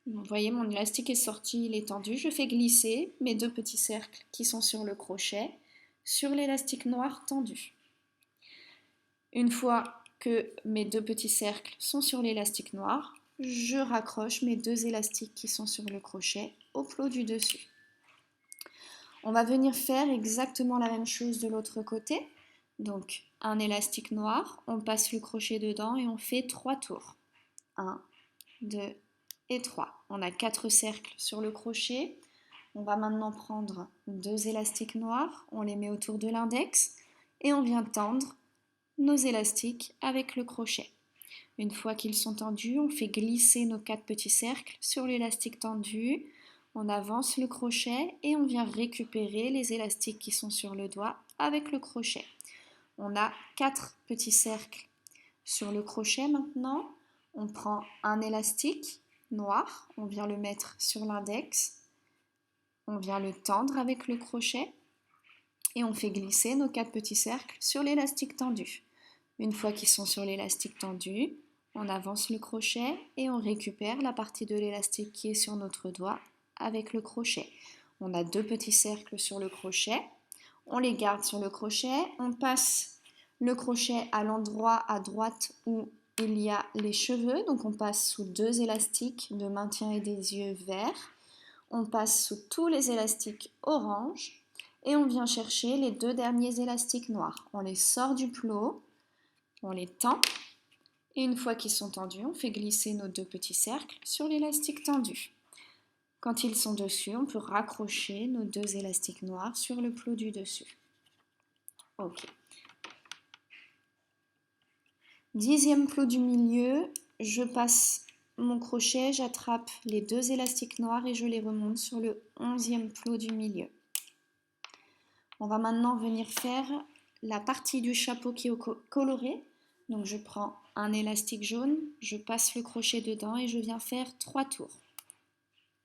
vous voyez mon élastique est sorti, il est tendu, je fais glisser mes 2 petits cercles qui sont sur le crochet sur l'élastique noir tendu. Une fois que mes 2 petits cercles sont sur l'élastique noir, je raccroche mes 2 élastiques qui sont sur le crochet au plot du dessus. On va venir faire exactement la même chose de l'autre côté. Donc un élastique noir, on passe le crochet dedans et on fait 3 tours. 1, 2 et 3. On a 4 cercles sur le crochet. On va maintenant prendre 2 élastiques noirs, on les met autour de l'index et on vient tendre nos élastiques avec le crochet. Une fois qu'ils sont tendus, on fait glisser nos 4 petits cercles sur l'élastique tendu. On avance le crochet et on vient récupérer les élastiques qui sont sur le doigt avec le crochet. On a 4 petits cercles sur le crochet maintenant. On prend un élastique noir, on vient le mettre sur l'index. On vient le tendre avec le crochet et on fait glisser nos 4 petits cercles sur l'élastique tendu. Une fois qu'ils sont sur l'élastique tendu, on avance le crochet et on récupère la partie de l'élastique qui est sur notre doigt avec le crochet. On a 2 petits cercles sur le crochet, on les garde sur le crochet, on passe le crochet à l'endroit à droite où il y a les cheveux, donc on passe sous 2 élastiques de maintien et des yeux verts, on passe sous tous les élastiques orange et on vient chercher les 2 derniers élastiques noirs. On les sort du plot, on les tend et une fois qu'ils sont tendus, on fait glisser nos 2 petits cercles sur l'élastique tendu. Quand ils sont dessus, on peut raccrocher nos 2 élastiques noirs sur le plot du dessus. Ok. 10e plot du milieu, je passe mon crochet, j'attrape les 2 élastiques noirs et je les remonte sur le 11e plot du milieu. On va maintenant venir faire la partie du chapeau qui est coloré. Donc je prends un élastique jaune, je passe le crochet dedans et je viens faire 3 tours.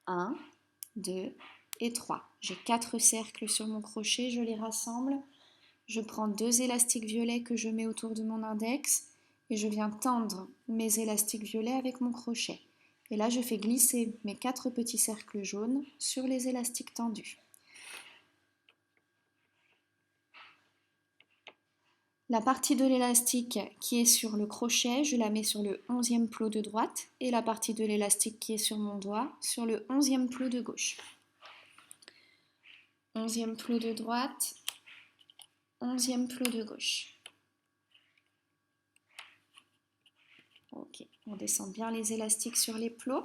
1, 2 et 3. J'ai 4 cercles sur mon crochet, je les rassemble. Je prends 2 élastiques violets que je mets autour de mon index et je viens tendre mes élastiques violets avec mon crochet. Et là, je fais glisser mes 4 petits cercles jaunes sur les élastiques tendus. La partie de l'élastique qui est sur le crochet, je la mets sur le 11e plot de droite et la partie de l'élastique qui est sur mon doigt sur le 11e plot de gauche. 11e plot de droite, 11e plot de gauche. Ok, on descend bien les élastiques sur les plots.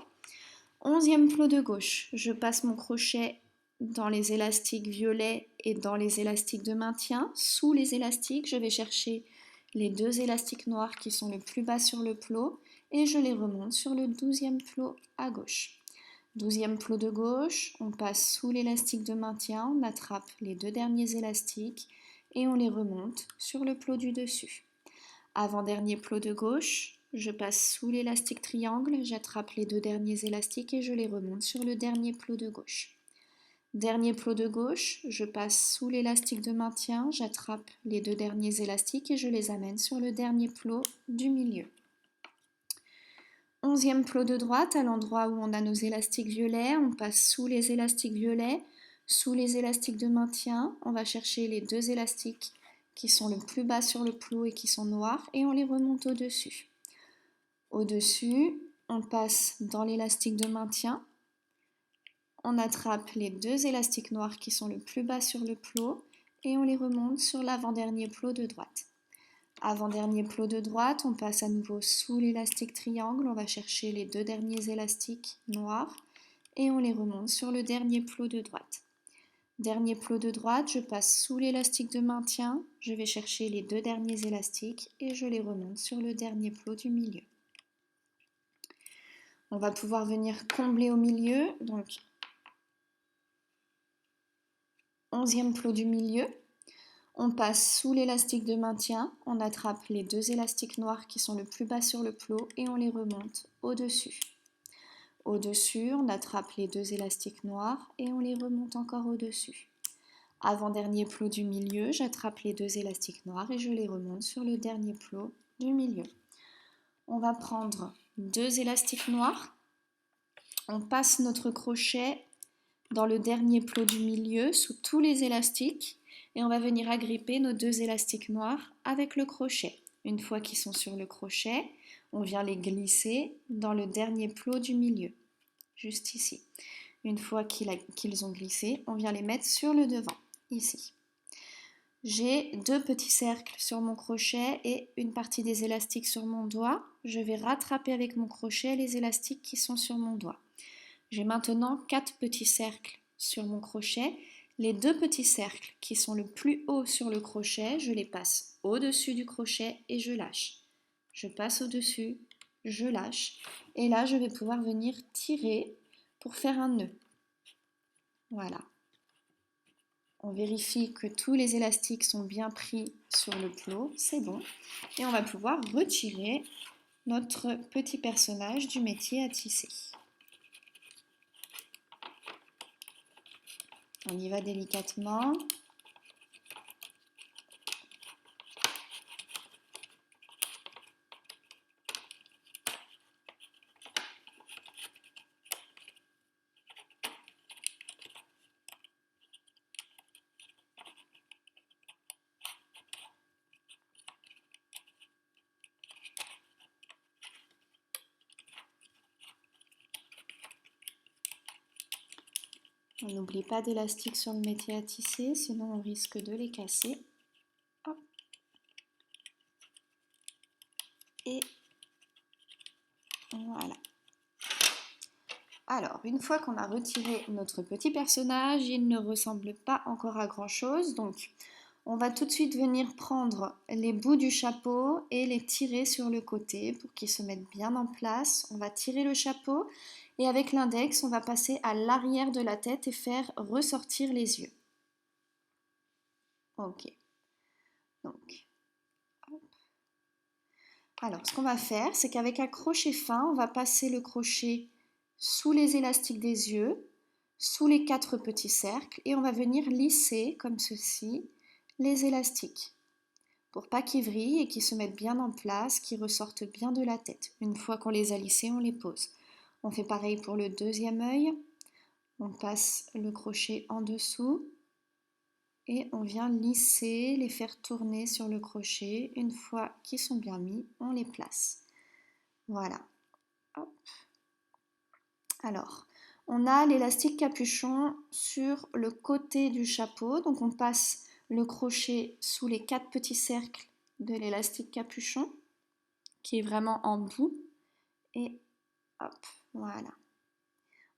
11e plot de gauche, je passe mon crochet dans les élastiques violets et dans les élastiques de maintien. Sous les élastiques, je vais chercher les 2 élastiques noirs qui sont le plus bas sur le plot et je les remonte sur le 12e plot à gauche. 12e plot de gauche, on passe sous l'élastique de maintien, on attrape les 2 derniers élastiques et on les remonte sur le plot du dessus. Avant-dernier plot de gauche, je passe sous l'élastique triangle, j'attrape les 2 derniers élastiques et je les remonte sur le dernier plot de gauche. Dernier plot de gauche, je passe sous l'élastique de maintien, j'attrape les 2 derniers élastiques et je les amène sur le dernier plot du milieu. 11e plot de droite, à l'endroit où on a nos élastiques violets, on passe sous les élastiques violets, sous les élastiques de maintien, on va chercher les 2 élastiques qui sont le plus bas sur le plot et qui sont noirs et on les remonte au-dessus. Au-dessus, on passe dans l'élastique de maintien, on attrape les 2 élastiques noirs qui sont le plus bas sur le plot et on les remonte sur l'avant-dernier plot de droite. Avant-dernier plot de droite, on passe à nouveau sous l'élastique triangle, on va chercher les 2 derniers élastiques noirs et on les remonte sur le dernier plot de droite. Dernier plot de droite, je passe sous l'élastique de maintien, je vais chercher les 2 derniers élastiques et je les remonte sur le dernier plot du milieu. On va pouvoir venir combler au milieu, donc 11e plot du milieu. On passe sous l'élastique de maintien, on attrape les 2 élastiques noirs qui sont le plus bas sur le plot et on les remonte au-dessus. Au-dessus, on attrape les 2 élastiques noirs et on les remonte encore au-dessus. Avant-dernier plot du milieu, j'attrape les 2 élastiques noirs et je les remonte sur le dernier plot du milieu. On va prendre 2 élastiques noirs, on passe notre crochet dans le dernier plot du milieu sous tous les élastiques et on va venir agripper nos 2 élastiques noirs avec le crochet. Une fois qu'ils sont sur le crochet, on vient les glisser dans le dernier plot du milieu, juste ici. Une fois qu'ils ont glissé, on vient les mettre sur le devant, ici. J'ai 2 petits cercles sur mon crochet et une partie des élastiques sur mon doigt. Je vais rattraper avec mon crochet les élastiques qui sont sur mon doigt. J'ai maintenant 4 petits cercles sur mon crochet. Les 2 petits cercles qui sont le plus haut sur le crochet, je les passe au-dessus du crochet et je lâche. Je passe au-dessus, je lâche. Et là, je vais pouvoir venir tirer pour faire un nœud. Voilà. On vérifie que tous les élastiques sont bien pris sur le plot, c'est bon. Et on va pouvoir retirer notre petit personnage du métier à tisser. On y va délicatement. On n'oublie pas d'élastique sur le métier à tisser, sinon on risque de les casser. Hop. Et voilà. Alors, une fois qu'on a retiré notre petit personnage, il ne ressemble pas encore à grand chose, donc on va tout de suite venir prendre les bouts du chapeau et les tirer sur le côté pour qu'ils se mettent bien en place. On va tirer le chapeau et avec l'index, on va passer à l'arrière de la tête et faire ressortir les yeux. Ok. Donc, hop. Alors, ce qu'on va faire, c'est qu'avec un crochet fin, on va passer le crochet sous les élastiques des yeux, sous les 4 petits cercles et on va venir lisser comme ceci les élastiques pour pas qu'ils vrillent et qu'ils se mettent bien en place, qu'ils ressortent bien de la tête. Une fois qu'on les a lissés, on les pose. On fait pareil pour le deuxième œil. On passe le crochet en dessous et on vient lisser, les faire tourner sur le crochet. Une fois qu'ils sont bien mis, on les place. Voilà. Hop. Alors, on a l'élastique capuchon sur le côté du chapeau. Donc on passe le crochet sous les 4 petits cercles de l'élastique capuchon qui est vraiment en bout et hop, voilà.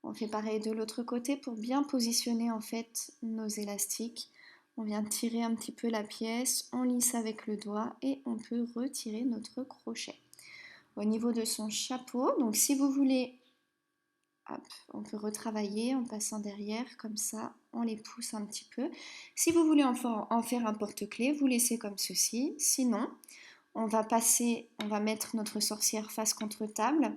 On fait pareil de l'autre côté pour bien positionner en fait nos élastiques. On vient tirer un petit peu la pièce, on lisse avec le doigt et on peut retirer notre crochet. Au niveau de son chapeau, donc si vous voulez, hop, on peut retravailler en passant derrière, comme ça on les pousse un petit peu. Si vous voulez en faire un porte-clés, vous laissez comme ceci. Sinon, On va mettre notre sorcière face contre table.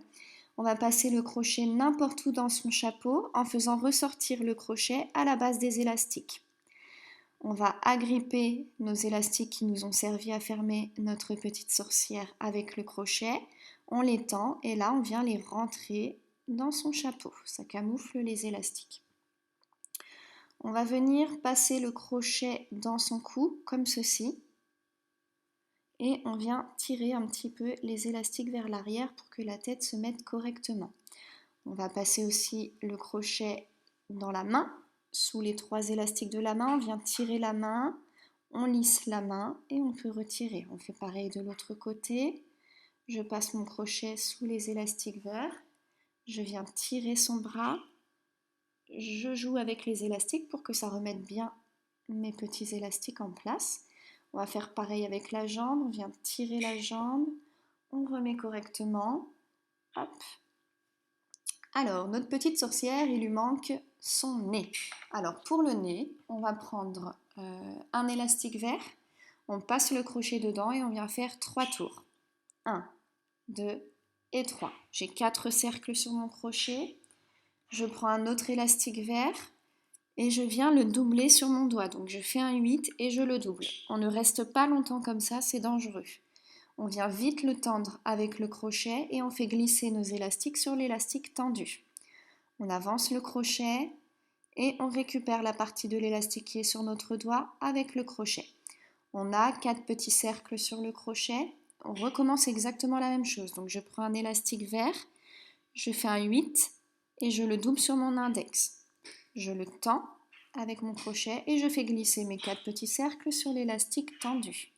On va passer le crochet n'importe où dans son chapeau en faisant ressortir le crochet à la base des élastiques. On va agripper nos élastiques qui nous ont servi à fermer notre petite sorcière avec le crochet. On les tend et là on vient les rentrer dans son chapeau. Ça camoufle les élastiques. On va venir passer le crochet dans son cou comme ceci. Et on vient tirer un petit peu les élastiques vers l'arrière pour que la tête se mette correctement. On va passer aussi le crochet dans la main, sous les 3 élastiques de la main, on vient tirer la main, on lisse la main et on peut retirer. On fait pareil de l'autre côté. Je passe mon crochet sous les élastiques verts, je viens tirer son bras, je joue avec les élastiques pour que ça remette bien mes petits élastiques en place. On va faire pareil avec la jambe, on vient tirer la jambe, on remet correctement, hop. Alors, notre petite sorcière, il lui manque son nez. Alors, pour le nez, on va prendre un élastique vert, on passe le crochet dedans et on vient faire 3 tours. 1, 2 et 3. J'ai 4 cercles sur mon crochet, je prends un autre élastique vert, et je viens le doubler sur mon doigt. Donc je fais un 8 et je le double. On ne reste pas longtemps comme ça, c'est dangereux. On vient vite le tendre avec le crochet et on fait glisser nos élastiques sur l'élastique tendu. On avance le crochet et on récupère la partie de l'élastique qui est sur notre doigt avec le crochet. On a 4 petits cercles sur le crochet. On recommence exactement la même chose. Donc je prends un élastique vert, je fais un 8 et je le double sur mon index. Je le tends avec mon crochet et je fais glisser mes 4 petits cercles sur l'élastique tendu.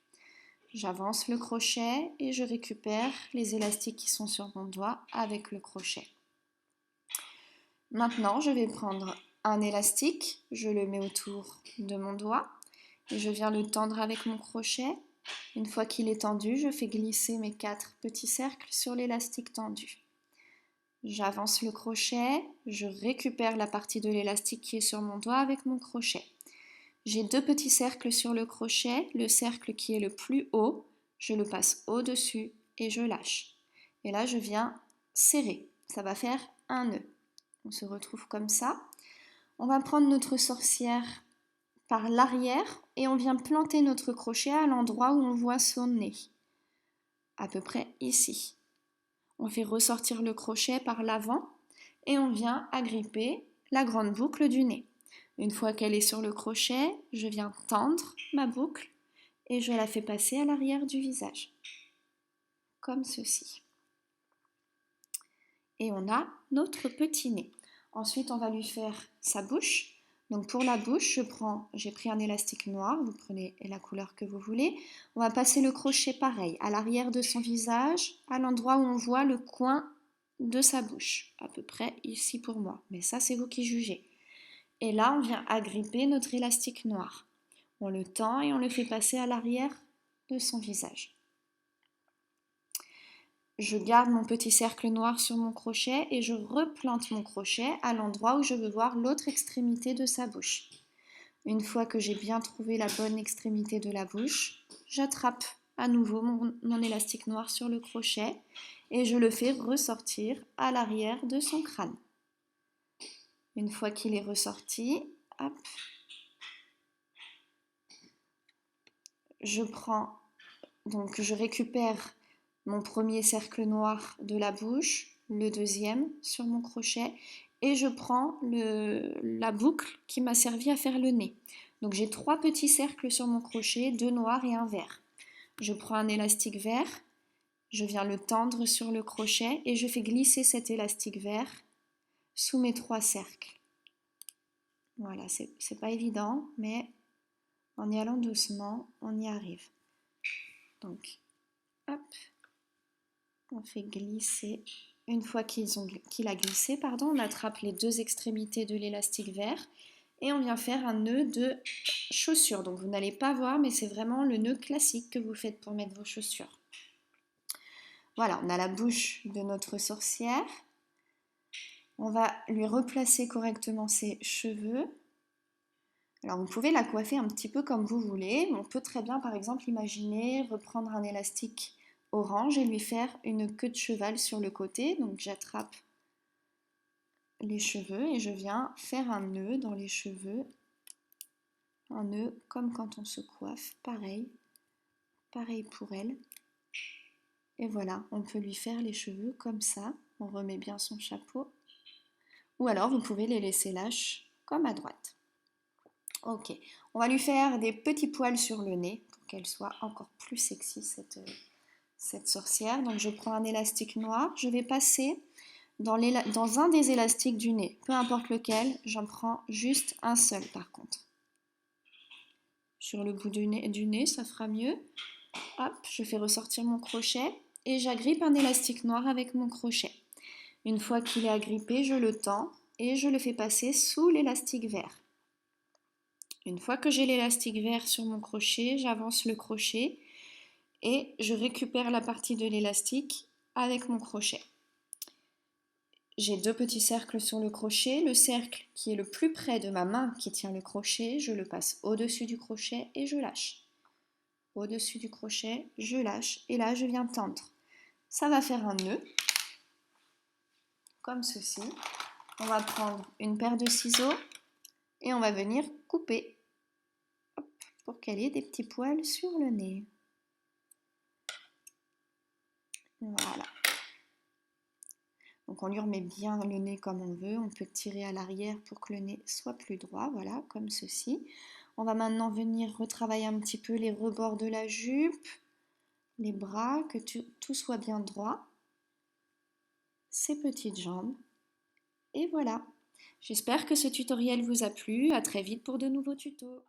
J'avance le crochet et je récupère les élastiques qui sont sur mon doigt avec le crochet. Maintenant, je vais prendre un élastique, je le mets autour de mon doigt et je viens le tendre avec mon crochet. Une fois qu'il est tendu, je fais glisser mes 4 petits cercles sur l'élastique tendu. J'avance le crochet, je récupère la partie de l'élastique qui est sur mon doigt avec mon crochet. J'ai 2 petits cercles sur le crochet, le cercle qui est le plus haut, je le passe au-dessus et je lâche. Et là, je viens serrer, ça va faire un nœud. On se retrouve comme ça. On va prendre notre sorcière par l'arrière et on vient planter notre crochet à l'endroit où on voit son nez, à peu près ici. On fait ressortir le crochet par l'avant et on vient agripper la grande boucle du nez. Une fois qu'elle est sur le crochet, je viens tendre ma boucle et je la fais passer à l'arrière du visage, comme ceci. Et on a notre petit nez. Ensuite, on va lui faire sa bouche. Donc pour la bouche, j'ai pris un élastique noir, vous prenez la couleur que vous voulez. On va passer le crochet pareil, à l'arrière de son visage, à l'endroit où on voit le coin de sa bouche, à peu près ici pour moi. Mais ça, c'est vous qui jugez. Et là, on vient agripper notre élastique noir. On le tend et on le fait passer à l'arrière de son visage. Je garde mon petit cercle noir sur mon crochet et je replante mon crochet à l'endroit où je veux voir l'autre extrémité de sa bouche. Une fois que j'ai bien trouvé la bonne extrémité de la bouche, j'attrape à nouveau mon élastique noir sur le crochet et je le fais ressortir à l'arrière de son crâne. Une fois qu'il est ressorti, hop, je récupère mon premier cercle noir de la bouche, le deuxième sur mon crochet et je prends la boucle qui m'a servi à faire le nez. Donc j'ai 3 petits cercles sur mon crochet, 2 noirs et un vert. Je prends un élastique vert, je viens le tendre sur le crochet et je fais glisser cet élastique vert sous mes 3 cercles. Voilà, c'est pas évident, mais en y allant doucement, on y arrive. Donc, hop, on fait glisser. Une fois qu'il a glissé, on attrape les 2 extrémités de l'élastique vert et on vient faire un nœud de chaussure. Donc vous n'allez pas voir, mais c'est vraiment le nœud classique que vous faites pour mettre vos chaussures. Voilà, on a la bouche de notre sorcière. On va lui replacer correctement ses cheveux. Alors vous pouvez la coiffer un petit peu comme vous voulez. On peut très bien par exemple imaginer reprendre un élastique orange et lui faire une queue de cheval sur le côté. Donc j'attrape les cheveux et je viens faire un nœud dans les cheveux. Un nœud comme quand on se coiffe, pareil pour elle. Et voilà, on peut lui faire les cheveux comme ça. On remet bien son chapeau. Ou alors vous pouvez les laisser lâches comme à droite. Ok, on va lui faire des petits poils sur le nez pour qu'elle soit encore plus sexy cette sorcière. Donc je prends un élastique noir, je vais passer dans un des élastiques du nez, peu importe lequel, j'en prends juste un seul par contre. Sur le bout du nez, ça fera mieux. Hop, je fais ressortir mon crochet et j'agrippe un élastique noir avec mon crochet. Une fois qu'il est agrippé, je le tends et je le fais passer sous l'élastique vert. Une fois que j'ai l'élastique vert sur mon crochet, j'avance le crochet et je récupère la partie de l'élastique avec mon crochet. J'ai deux petits cercles sur le crochet. Le cercle qui est le plus près de ma main qui tient le crochet, je le passe au-dessus du crochet et je lâche. Au-dessus du crochet, je lâche et là je viens tendre. Ça va faire un nœud, comme ceci. On va prendre une paire de ciseaux et on va venir couper pour qu'elle ait des petits poils sur le nez. Voilà. Donc on lui remet bien le nez comme on veut. On peut tirer à l'arrière pour que le nez soit plus droit, voilà, comme ceci. On va maintenant venir retravailler un petit peu les rebords de la jupe, les bras, que tout soit bien droit. Ses petites jambes. Et voilà. J'espère que ce tutoriel vous a plu. À très vite pour de nouveaux tutos.